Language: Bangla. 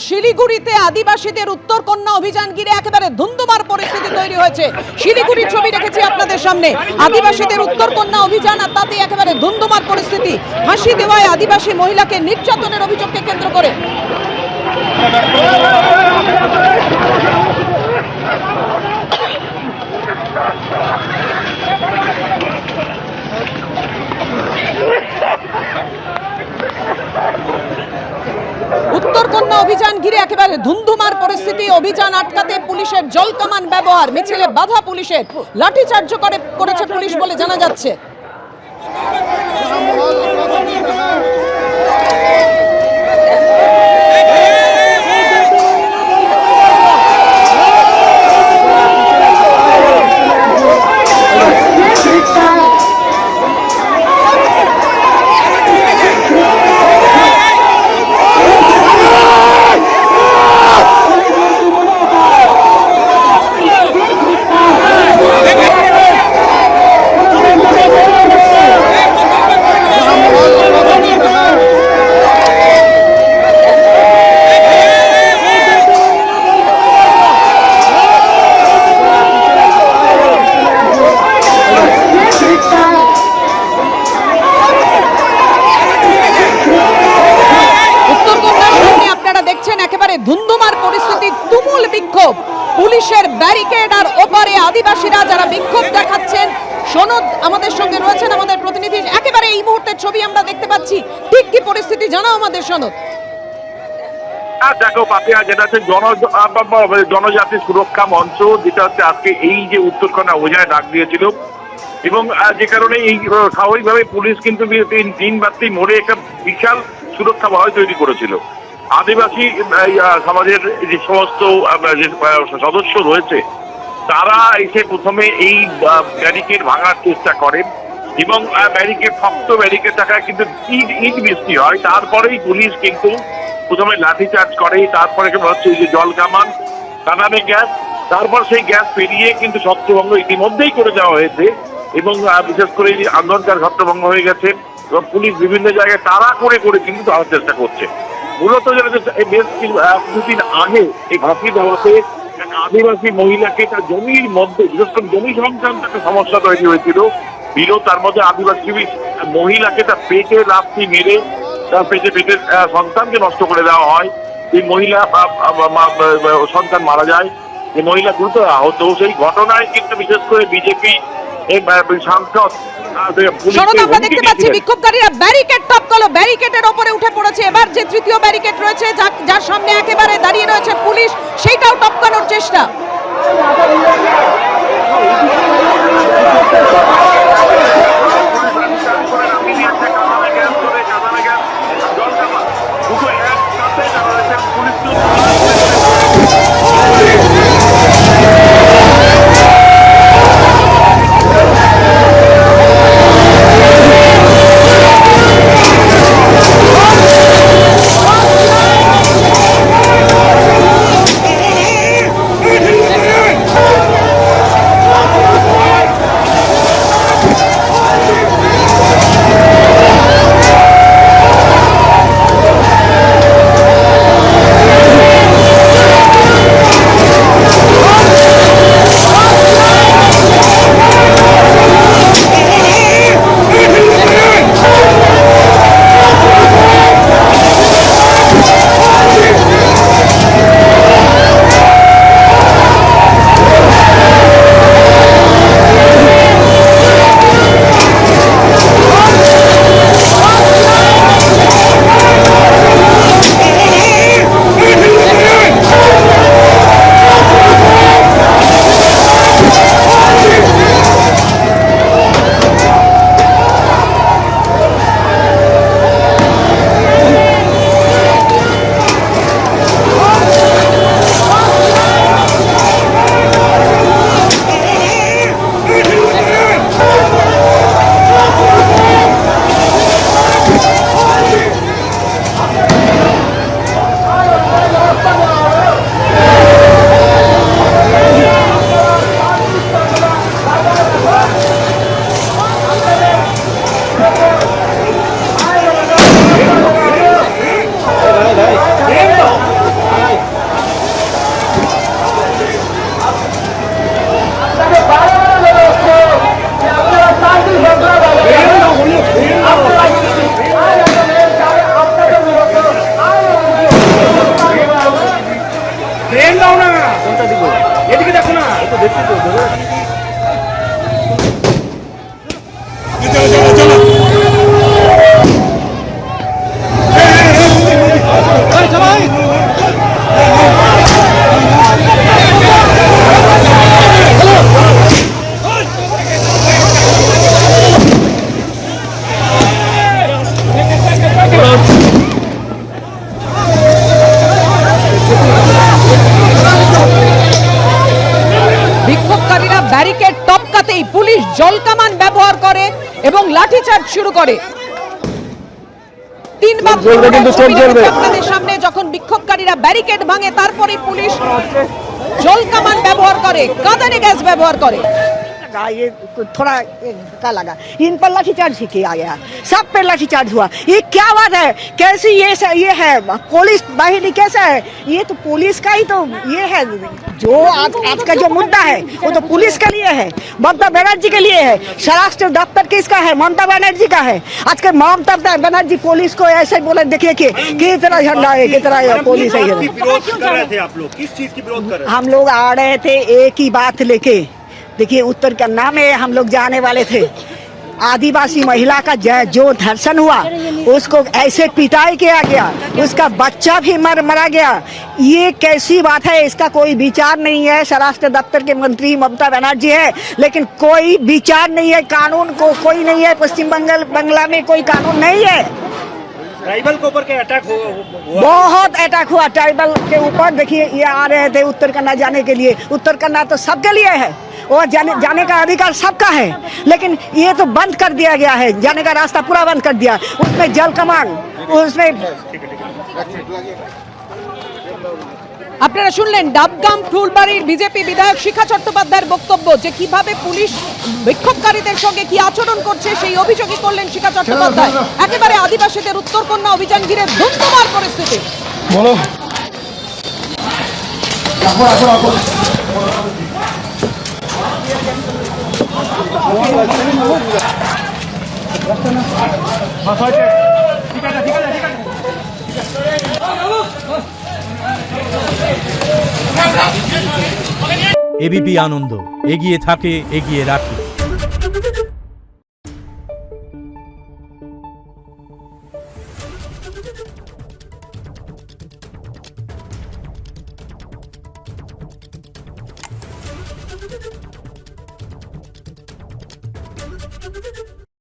শিলিগুড়িতে আদিবাসীদের উত্তরকন্যা অভিযান ঘিরে একেবারে ধুন্ধুমার পরিস্থিতি তৈরি হয়েছে। শিলিগুড়ির ছবি রেখেছি আপনাদের সামনে। আদিবাসীদের উত্তরকন্যা অভিযান আর তাতে একেবারে ধুন্ধুমার পরিস্থিতি। ফাঁসি দেওয়ায় আদিবাসী মহিলাকে নির্যাতনের অভিযোগকে কেন্দ্র করে উত্তরকন্যা অভিযান ঘিরে একেবারে ধুন্ধুমার পরিস্থিতি। অভিযান আটকাতে পুলিশের জলকামান ব্যবহার, মিছিলে বাধা পুলিশের, লাঠিচার্জ করেছে পুলিশ বলে জানা যাচ্ছে। ধুন্ধুমার পরিস্থিতি, তুমুল বিক্ষোভ, পুলিশের ব্যারিকেড আর ওপারে আদিবাসীরা যারা বিক্ষোভ দেখাচ্ছেন। সনদ আমাদের সঙ্গে রয়েছেন, আমাদের প্রতিনিধি। একেবারে এই মুহূর্তের ছবি আমরা দেখতে পাচ্ছি, ঠিক কি পরিস্থিতি জানাও আমাদের সনদ। দেখো পাপিয়া, যেটা হচ্ছে জনজাতি সুরক্ষা মঞ্চ, যেটা হচ্ছে আজকে এই যে উত্তরকন্যা অভিযানে ডাক দিয়েছিল, এবং যে কারণে এই স্বাভাবিকভাবে পুলিশ কিন্তু তিন বাতি মোড়ে একটা বিশাল সুরক্ষা ভয় তৈরি করেছিল। আদিবাসী সমাজের যে সমস্ত সদস্য রয়েছে তারা এসে প্রথমে এই ব্যারিকেড ভাঙার চেষ্টা করেন, এবং ব্যারিকেড শক্ত ব্যারিকেড থাকায় কিন্তু ইট বৃষ্টি হয়। তারপরেই পুলিশ কিন্তু প্রথমে লাঠিচার্জ করে, তারপরে হচ্ছে যে জল কামান, কানানে গ্যাস, তারপর সেই গ্যাস পেরিয়ে কিন্তু ছত্রভঙ্গ ইতিমধ্যেই করে দেওয়া হয়েছে, এবং বিশেষ করে আন্দোলনকার ছত্রভঙ্গ হয়ে গেছে, এবং পুলিশ বিভিন্ন জায়গায় তাড়া করে কিন্তু ধরার চেষ্টা করছে। মূলত বেশ কিছুদিন আগে এই ফাঁসি দেওয়াতে আদিবাসী মহিলাকে তার জমির মধ্যে, বিশেষ করে জমি সংক্রান্ত একটা সমস্যা তৈরি হয়েছিল। তার মধ্যে আদিবাসী মহিলাকে তার পেটে লাথি মেরে তার পেটে সন্তানকে নষ্ট করে দেওয়া হয়। এই মহিলা সন্তান মারা যায়, এই মহিলা গুরুতর আহত। সেই ঘটনায় কিন্তু বিশেষ করে বিজেপি সাংসদ আমরা দেখতে পাচ্ছি বিক্ষোভকারীরা ব্যারিকেড টপকালো, ব্যারিকেডের উপরে উঠে পড়েছে। এবার যে তৃতীয় ব্যারিকেড রয়েছে, যার সামনে একেবারে দাঁড়িয়ে রয়েছে পুলিশ, সেইটাও টপকানোর চেষ্টা। জলকামান ব্যবহার করে এবং লাঠিচার্জ শুরু করে। তিনবার আপনাদের সামনে যখন বিক্ষোভকারীরা ব্যারিকেড ভাঙে, তারপরে পুলিশ জলকামান ব্যবহার করে, কাঁদানে গ্যাস ব্যবহার করে। ये थोड़ा का लगा, इन पर लाठीचार्ज किया गया, सब पे लाठीचार्ज हुआ। ये क्या बात है? कैसी ये है पुलिस बाहिनी? कैसा है ये? तो पुलिस का ही तो ये है। जो आज का जो मुद्दा है वो तो पुलिस के लिए है, ममता बनर्जी के लिए है। स्वराष्ट्र दफ्तर किसका है? ममता बनर्जी का है। आज के ममता बनर्जी पुलिस को ऐसे बोले, देखिए कि कितना झंडा है, कितना पुलिस है। विरोध कर रहे थे आप लोग, किस चीज की विरोध कर रहे थे? हम लोग आ रहे थे एक ही बात लेके। देखिए उत्तर कन्ना में हम लोग जाने वाले थे। आदिवासी महिला का जो धर्षण हुआ, उसको ऐसे पिटाई किया गया, उसका बच्चा भी मरा गया। ये कैसी बात है? इसका कोई विचार नहीं है। स्वराष्ट्र दफ्तर के मंत्री ममता बनर्जी है, लेकिन कोई विचार नहीं है, कानून को कोई नहीं है। पश्चिम बंगला में कोई कानून नहीं है। ट्राइबल के ऊपर क्या अटैक हुआ? बहुत अटैक हुआ ट्राइबल के ऊपर। देखिए ये आ रहे थे उत्तर कन्ना जाने के लिए। उत्तर कन्ना तो सबके लिए है, और जाने का अधिकार सबका है, लेकिन ये तो बंद कर दिया गया है। जाने का रास्ता पूरा बंद कर दिया। उसमें जल कमान, उसमें আপনারা শুনলেন ডাবগ্রাম ফুলবাড়ির বিজেপি বিধায়ক শিখা চট্টোপাধ্যায়ের বক্তব্য, যে কিভাবে পুলিশ বিক্ষোভকারীদের সঙ্গে কি আচরণ করছে সেই অভিযোগই করলেন শিখা চট্টোপাধ্যায়। একেবারে আদিবাসীদের উত্তরকন্যা অভিযান ঘিরে ধুন্ধুমার পরিস্থিতি। বলো এবিপি আনন্দ, এগিয়ে থাকে, এগিয়ে রাখে।